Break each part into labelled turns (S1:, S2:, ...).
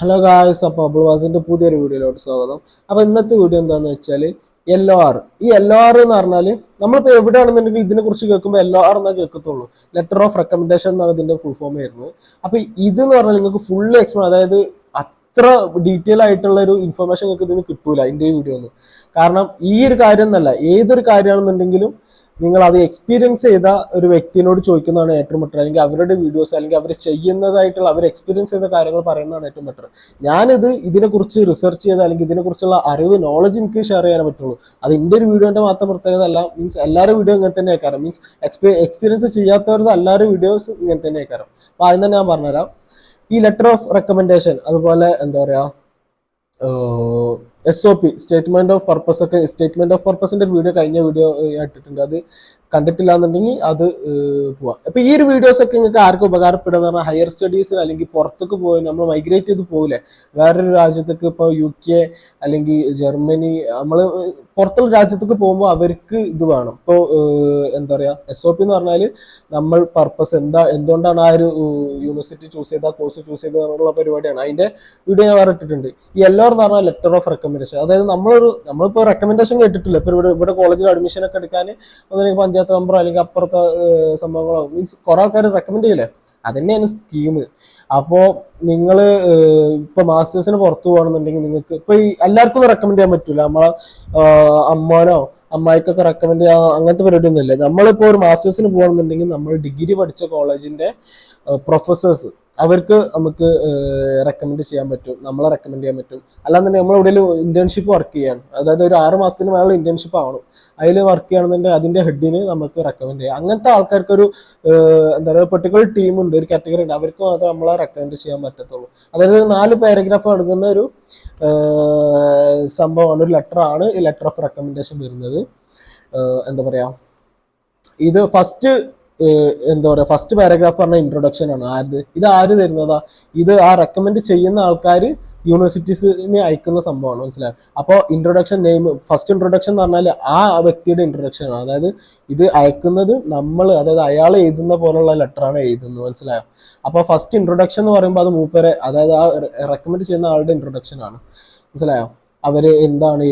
S1: Hello guys, അപ്പോൾ ബബ്ലുവാസിന്റെ പുതിയൊരു വീഡിയോയിലോട്ട് സ്വാഗതം. അപ്പോൾ ഇന്നത്തെ വീഡിയോ എന്താണെന്ന് വെച്ചാൽ LOR. ഈ LOR എന്ന് പറഞ്ഞാൽ നമ്മളിപ്പോൾ എവിടെയാണെന്നുണ്ടെങ്കിൽ ഇതിനെക്കുറിച്ച് കേൾക്കുമ്പോൾ LOR എന്നേ കേൾക്കത്തുള്ളൂ. ലെറ്റർ ഓഫ് റെക്കമെൻഡേഷൻ എന്നാണ് ഇതിന്റെ ഫുൾ ഫോം വരുന്നത്. അപ്പോൾ ഇതെന്ന് പറഞ്ഞാൽ നിങ്ങൾക്ക് ഫുൾ എക്സ്പ്ലെയിൻ, അതായത് അത്ര ഡീറ്റെയിൽ ആയിട്ടുള്ള ഒരു ഇൻഫർമേഷൻ നിങ്ങൾക്ക് ഇതിന് കിട്ടൂല ഇതിന്റെ ഈ വീഡിയോ ഒന്നും. കാരണം ഈ ഒരു കാര്യം എന്നല്ല, ഏതൊരു കാര്യമാണെന്നുണ്ടെങ്കിലും നിങ്ങൾ അത് എക്സ്പീരിയൻസ് ചെയ്ത ഒരു വ്യക്തിയോട് ചോദിക്കുന്നതാണ് ഏറ്റവും ബെറ്റർ. അല്ലെങ്കിൽ അവരുടെ വീഡിയോസ് അല്ലെങ്കിൽ അവർ ചെയ്യുന്നതായിട്ടുള്ള അവർ എക്സ്പീരിയൻസ് ചെയ്ത കാര്യങ്ങൾ പറയുന്നതാണ് ഏറ്റവും ബെറ്റർ. ഞാനിത് ഇതിനെക്കുറിച്ച് റിസർച്ച് ചെയ്ത് അല്ലെങ്കിൽ ഇതിനെക്കുറിച്ചുള്ള അറിവ് നോളജ് എനിക്ക് ഷെയർ ചെയ്യാൻ പറ്റുള്ളൂ. അത് എൻ്റെ ഒരു വീഡിയോന്റെ മാത്രം പ്രത്യേകത അല്ല. മീൻസ് എല്ലാവരും വീഡിയോ ഇങ്ങനെ തന്നെ ആക്കാരം. മീൻസ് എക്സ്പീരിയൻസ് ചെയ്യാത്തവരുടെ എല്ലാവരും വീഡിയോസ് ഇങ്ങനെ തന്നെ ആക്കാരം. അപ്പൊ അതിന് തന്നെ ഞാൻ പറഞ്ഞുതരാം. ഈ ലെറ്റർ ഓഫ് റെക്കമെൻഡേഷൻ, അതുപോലെ എന്താ പറയാ, SOP, സ്റ്റേറ്റ്മെന്റ് ഓഫ് പർപ്പസ് ഒക്കെ, സ്റ്റേറ്റ്മെന്റ് ഓഫ് പർപ്പസിന്റെ ഒരു വീഡിയോ കഴിഞ്ഞ വീഡിയോ ഇട്ടിട്ടുണ്ട്. അത് കണ്ടിട്ടില്ല എന്നുണ്ടെങ്കിൽ അത് പോവാം. അപ്പൊ ഈ ഒരു വീഡിയോസ് ഒക്കെ നിങ്ങൾക്ക് ആർക്കും ഉപകാരപ്പെടുന്ന പറഞ്ഞാൽ ഹയർ സ്റ്റഡീസിന് അല്ലെങ്കിൽ പുറത്തേക്ക് പോയി നമ്മൾ മൈഗ്രേറ്റ് ചെയ്ത് പോകില്ലേ വേറൊരു രാജ്യത്തേക്ക്, ഇപ്പോൾ UK അല്ലെങ്കിൽ ജർമ്മനി, നമ്മൾ പുറത്തുള്ള രാജ്യത്തേക്ക് പോകുമ്പോൾ അവർക്ക് ഇത് വേണം. ഇപ്പോൾ എന്താ പറയാ, SOP എന്ന് പറഞ്ഞാൽ നമ്മൾ പർപ്പസ് എന്തുകൊണ്ടാണ് ആ ഒരു യൂണിവേഴ്സിറ്റി ചൂസ് ചെയ്ത കോഴ്സ് ചൂസ് ചെയ്തതെന്നുള്ള പരിപാടിയാണ്. അതിന്റെ വീഡിയോ ഞാൻ വേറെ ഇട്ടിട്ടുണ്ട്. ഈ LOR എന്ന് പറഞ്ഞാൽ ലെറ്റർ ഓഫ് റെക്കമെൻഡേഷൻ. അതായത് നമ്മളിപ്പോൾ റെക്കമെൻഡേഷൻ കേട്ടിട്ടില്ല. ഇപ്പോൾ ഇവിടെ കോളേജിൽ അഡ്മിഷൻ ഒക്കെ എടുക്കാൻ ഒന്നെങ്കിൽ പഞ്ചായത്ത് മെമ്പറോ അല്ലെങ്കിൽ അപ്പുറത്തെ സംഭവങ്ങളോ, മീൻസ് കുറെ ആൾക്കാർ റെക്കമെൻഡ് ചെയ്യില്ലേ, അതന്നെയാണ് സ്കീം. അപ്പോ നിങ്ങൾ ഇപ്പൊ മാസ്റ്റേഴ്സിന് പുറത്തു പോകണമെന്നുണ്ടെങ്കിൽ നിങ്ങൾക്ക് ഇപ്പൊ ഈ എല്ലാവർക്കും റെക്കമെൻഡ് ചെയ്യാൻ പറ്റൂല. നമ്മളെ അമ്മാനോ അമ്മായിക്കൊക്കെ റെക്കമെൻഡ് ചെയ്യാൻ അങ്ങനത്തെ പരിപാടി ഒന്നും ഇല്ല. നമ്മളിപ്പോ ഒരു മാസ്റ്റേഴ്സിന് പോകണമെന്നുണ്ടെങ്കിൽ നമ്മൾ ഡിഗ്രി പഠിച്ച കോളേജിന്റെ പ്രൊഫസേഴ്സ് അവർക്ക് നമുക്ക് റെക്കമെൻഡ് ചെയ്യാൻ പറ്റും, നമ്മളെ റെക്കമെൻഡ് ചെയ്യാൻ പറ്റും. അല്ലാന്നുണ്ടെങ്കിൽ നമ്മൾ എവിടെയെങ്കിലും ഇന്റേൺഷിപ്പ് വർക്ക് ചെയ്യാൻ, അതായത് ഒരു 6 മാസത്തിന് മേലെ ഇന്റേൺഷിപ്പ് ആവണം, അതിൽ വർക്ക് ചെയ്യണമെന്നുണ്ടെങ്കിൽ അതിന്റെ ഹെഡിന് നമുക്ക് റെക്കമെൻഡ് ചെയ്യാം. അങ്ങനത്തെ ആൾക്കാർക്ക് ഒരു എന്താ പറയുക പെർട്ടിക്കുലർ ടീമുണ്ട്, ഒരു കാറ്റഗറി ഉണ്ട്, അവർക്ക് മാത്രമേ നമ്മളെ റെക്കമെൻഡ് ചെയ്യാൻ പറ്റത്തുള്ളൂ. അതായത് 4 പാരഗ്രാഫ് അടങ്ങുന്ന ഒരു സംഭവമാണ്, ഒരു ലെറ്ററാണ് ഈ ലെറ്റർ ഓഫ് റെക്കമെൻഡേഷൻ വരുന്നത്. എന്താ പറയാ, ഇത് എന്താ പറയുക, ഫസ്റ്റ് പാരഗ്രാഫ് പറഞ്ഞ ഇൻട്രൊഡക്ഷൻ ആണ്. ഇത് ആര് തരുന്നതാ? ഇത് ആ റെക്കമെൻഡ് ചെയ്യുന്ന ആൾക്കാർ യൂണിവേഴ്സിറ്റീസിന് അയക്കുന്ന സംഭവമാണ്, മനസ്സിലായോ? അപ്പോൾ ഇൻട്രൊഡക്ഷൻ നെയിം, ഫസ്റ്റ് ഇൻട്രൊഡക്ഷൻ എന്ന് പറഞ്ഞാൽ ആ വ്യക്തിയുടെ ഇൻട്രൊഡക്ഷൻ ആണ്. അതായത് ഇത് അയക്കുന്നത് നമ്മൾ, അതായത് അയാൾ എഴുതുന്ന പോലുള്ള ലെറ്ററാണ് എഴുതുന്നത്, മനസ്സിലായോ? അപ്പോൾ ഫസ്റ്റ് ഇൻട്രൊഡക്ഷൻ എന്ന് പറയുമ്പോൾ അത് മൂപ്പരെ, അതായത് ആ റെക്കമെൻഡ് ചെയ്യുന്ന ആളുടെ ഇൻട്രൊഡക്ഷൻ ആണ്, മനസ്സിലായോ? അവര് എന്താണ്,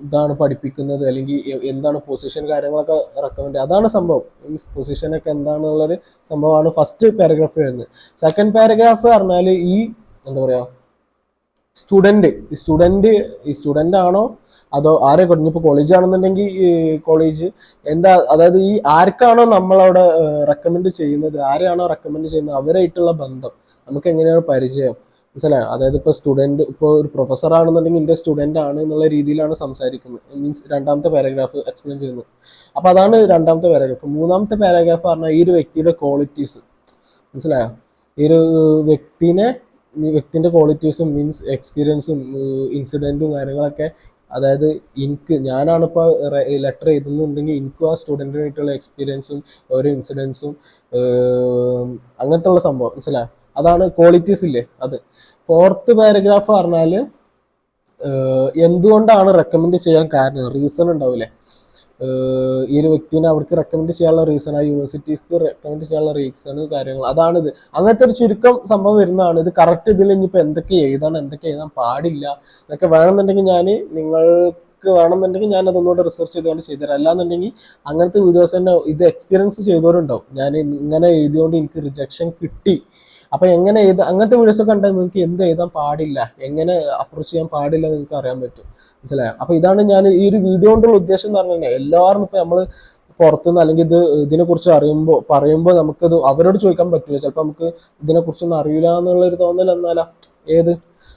S1: ഇതാണ് പഠിപ്പിക്കുന്നത്, അല്ലെങ്കിൽ എന്താണ് പൊസിഷൻ, കാര്യങ്ങളൊക്കെ റെക്കമെൻഡ്, അതാണ് സംഭവം. മീൻസ് പൊസിഷനൊക്കെ എന്താണെന്നുള്ളൊരു സംഭവമാണ് ഫസ്റ്റ് പാരഗ്രാഫ് വരുന്നത്. സെക്കൻഡ് പാരഗ്രാഫ് പറഞ്ഞാൽ ഈ എന്താ പറയാ, സ്റ്റുഡന്റ് ആണോ അതോ ആരെ കൊണ്ട്, ഇപ്പോൾ കോളേജ് ആണെന്നുണ്ടെങ്കിൽ കോളേജ് എന്താ, അതായത് ഈ ആർക്കാണോ നമ്മളവിടെ റെക്കമെൻഡ് ചെയ്യുന്നത്, ആരെയാണോ റെക്കമെൻഡ് ചെയ്യുന്നത് അവരായിട്ടുള്ള ബന്ധം, നമുക്ക് എങ്ങനെയാണ് പരിചയം, മനസ്സിലായോ? അതായത് ഇപ്പോൾ ഒരു പ്രൊഫസർ ആണെന്നുണ്ടെങ്കിൽ എൻ്റെ സ്റ്റുഡന്റ് ആണ് എന്നുള്ള രീതിയിലാണ് സംസാരിക്കുന്നത്. മീൻസ് രണ്ടാമത്തെ പാരഗ്രാഫ് എക്സ്പ്ലെയിൻ ചെയ്യുന്നത്. അപ്പൊ അതാണ് രണ്ടാമത്തെ പാരഗ്രാഫ്. മൂന്നാമത്തെ പാരഗ്രാഫ് പറഞ്ഞാൽ ഈ ഒരു വ്യക്തിയുടെ ക്വാളിറ്റീസ്, മനസ്സിലായോ? ഈ ഒരു വ്യക്തിന്റെ ക്വാളിറ്റീസും മീൻസ് എക്സ്പീരിയൻസും ഇൻസിഡന്റും കാര്യങ്ങളൊക്കെ, അതായത് ഞാനാണിപ്പോൾ ലെറ്റർ എഴുതുന്നുണ്ടെങ്കിൽ എനിക്കും ആ സ്റ്റുഡൻറ്റിനായിട്ടുള്ള എക്സ്പീരിയൻസും ഓരോ ഇൻസിഡൻസും അങ്ങനത്തെ ഉള്ള സംഭവം, മനസ്സിലായോ? അതാണ് ക്വാളിറ്റീസ് ഇല്ലേ അത്. ഫോർത്ത് പാരഗ്രാഫ് പറഞ്ഞാൽ എന്തുകൊണ്ടാണ് റെക്കമെൻഡ് ചെയ്യാൻ കാരണം, റീസൺ ഉണ്ടാവില്ലേ, ഈ ഒരു വ്യക്തിനെ അവർക്ക് റെക്കമെൻഡ് ചെയ്യാനുള്ള റീസൺ, ആ യൂണിവേഴ്സിറ്റീസ്ക്ക് റെക്കമെൻഡ് ചെയ്യാനുള്ള റീസൺ, കാര്യങ്ങൾ, അതാണിത്. അങ്ങനത്തെ ഒരു ചുരുക്കം സംഭവം വരുന്നതാണ് ഇത്. കറക്റ്റ് ഇതിൽ ഇനിയിപ്പോൾ എന്തൊക്കെ എഴുതാൻ പാടില്ല എന്നൊക്കെ വേണമെന്നുണ്ടെങ്കിൽ നിങ്ങൾക്ക് വേണമെന്നുണ്ടെങ്കിൽ ഞാൻ അതൊന്നുകൂടെ റിസർച്ച് ചെയ്തുകൊണ്ട് ചെയ്തുതരാം. അല്ലാന്നുണ്ടെങ്കിൽ അങ്ങനത്തെ വീഡിയോസ് തന്നെ ഇത് എക്സ്പീരിയൻസ് ചെയ്തവരുണ്ടാവും. ഞാൻ ഇങ്ങനെ എഴുതിയോണ്ട് എനിക്ക് റിജക്ഷൻ കിട്ടി, അപ്പൊ എങ്ങനെ അങ്ങനത്തെ വീഡിയോസ് ഒക്കെ കണ്ടാൽ നിങ്ങൾക്ക് എന്ത് എഴുതാൻ പാടില്ല, എങ്ങനെ അപ്രോച്ച് ചെയ്യാൻ പാടില്ല എന്ന് നിങ്ങൾക്ക് അറിയാൻ പറ്റും, മനസ്സിലായോ? അപ്പൊ ഇതാണ് ഞാൻ ഈ ഒരു വീഡിയോ കൊണ്ടുള്ള ഉദ്ദേശം എന്ന് പറഞ്ഞു കഴിഞ്ഞാൽ, എല്ലാവരും ഇപ്പൊ നമ്മള് പുറത്തുനിന്ന് അല്ലെങ്കിൽ ഇതിനെ കുറിച്ച് പറയുമ്പോൾ നമുക്കത് അവരോട് ചോദിക്കാൻ പറ്റില്ല. ചിലപ്പോൾ നമുക്ക് ഇതിനെ കുറിച്ചൊന്നും അറിയില്ല എന്നുള്ളൊരു തോന്നൽ എന്നാലാ ഏത്,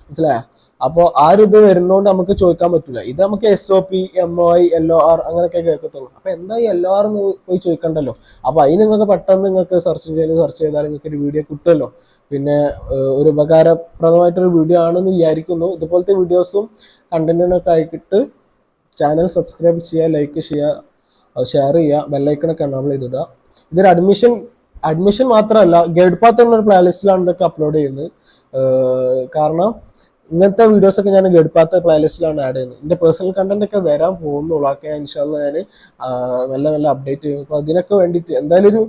S1: മനസ്സിലായോ? അപ്പോൾ ആ ഒരു ഇത് വരുന്നോണ്ട് നമുക്ക് ചോദിക്കാൻ പറ്റില്ല. ഇത് നമുക്ക് SOP, MOI, LOR അങ്ങനെയൊക്കെ കേൾക്കത്തുള്ളൂ. അപ്പൊ എന്താ ഈ LOR എന്ന് പോയി ചോദിക്കണ്ടല്ലോ. അപ്പൊ അതിന് നിങ്ങൾക്ക് പെട്ടെന്ന് നിങ്ങൾക്ക് സെർച്ച് ചെയ്താൽ നിങ്ങൾക്ക് ഒരു വീഡിയോ കിട്ടുമല്ലോ. പിന്നെ ഒരു ഉപകാരപ്രദമായിട്ടൊരു വീഡിയോ ആണെന്ന് വിചാരിക്കുന്നു. ഇതുപോലത്തെ വീഡിയോസും കണ്ടന്റിനൊക്കെ ആയിട്ട് ചാനൽ സബ്സ്ക്രൈബ് ചെയ്യുക, ലൈക്ക് ചെയ്യുക, ഷെയർ ചെയ്യുക, ബെല്ലൈക്കണൊക്കെ എനേബിൾ ചെയ്തിടുക. ഇതൊരു അഡ്മിഷൻ മാത്രമല്ല, ഗൈഡ് പാത്ത് എന്നൊരു പ്ലേലിസ്റ്റിലാണ് ഇതൊക്കെ അപ്ലോഡ് ചെയ്യുന്നത്. കാരണം ഇങ്ങനത്തെ വീഡിയോസ് ഒക്കെ ഞാൻ ഗൈഡ് പാത്ത് പ്ലേലിസ്റ്റിലാണ് ആഡ് ചെയ്യുന്നത്. എൻ്റെ പേഴ്സണൽ കണ്ടന്റ് ഒക്കെ വരാൻ പോകുന്നുള്ളൂ. ഒക്കെ ഇൻഷാല്ലാ ഞാൻ നല്ല അപ്ഡേറ്റ് ചെയ്യും. അപ്പൊ അതിനൊക്കെ വേണ്ടിയിട്ട് എന്തായാലും ഒരു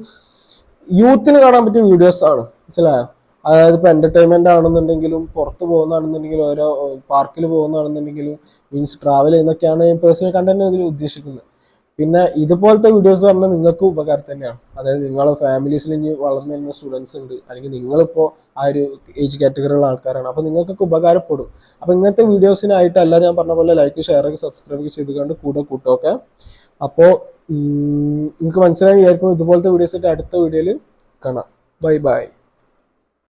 S1: യൂത്തിന് കാണാൻ പറ്റിയ വീഡിയോസ് ആണ്, മനസ്സിലായോ? അതായത് ഇപ്പോൾ എന്റർടൈൻമെന്റ് ആണെന്നുണ്ടെങ്കിലും പുറത്ത് പോകുന്നതാണെന്നുണ്ടെങ്കിലും ഓരോ പാർക്കിൽ പോകുന്നതാണെന്നുണ്ടെങ്കിലും മീൻസ് ട്രാവൽ ചെയ്യുന്നൊക്കെയാണ് പേഴ്സണൽ കണ്ടന്റ് ഇതിൽ ഉദ്ദേശിക്കുന്നത്. പിന്നെ ഇതുപോലത്തെ വീഡിയോസ് പറഞ്ഞാൽ നിങ്ങൾക്ക് ഉപകാരം തന്നെയാണ്. അതായത് നിങ്ങളെ ഫാമിലീസിൽ ഇനി വളർന്നു വരുന്ന സ്റ്റുഡൻസ് ഉണ്ട്, അല്ലെങ്കിൽ നിങ്ങളിപ്പോൾ ആ ഒരു ഏജ് കാറ്റഗറിയുള്ള ആൾക്കാരാണ്, അപ്പോൾ നിങ്ങൾക്കൊക്കെ ഉപകാരപ്പെടും. അപ്പോൾ ഇങ്ങനത്തെ വീഡിയോസിനായിട്ട് എല്ലാവരും ഞാൻ പറഞ്ഞ പോലെ ലൈക്ക്, ഷെയർ ഒക്കെ സബ്സ്ക്രൈബ് ചെയ്തുകൊണ്ട് കൂടെ കൂട്ടൊക്കെ. അപ്പോൾ നിങ്ങൾക്ക് മനസ്സിലായി വിചാരിക്കും. ഇതുപോലത്തെ വീഡിയോസ് ആയിട്ട് അടുത്ത വീഡിയോയിൽ കാണാം. Bye bye.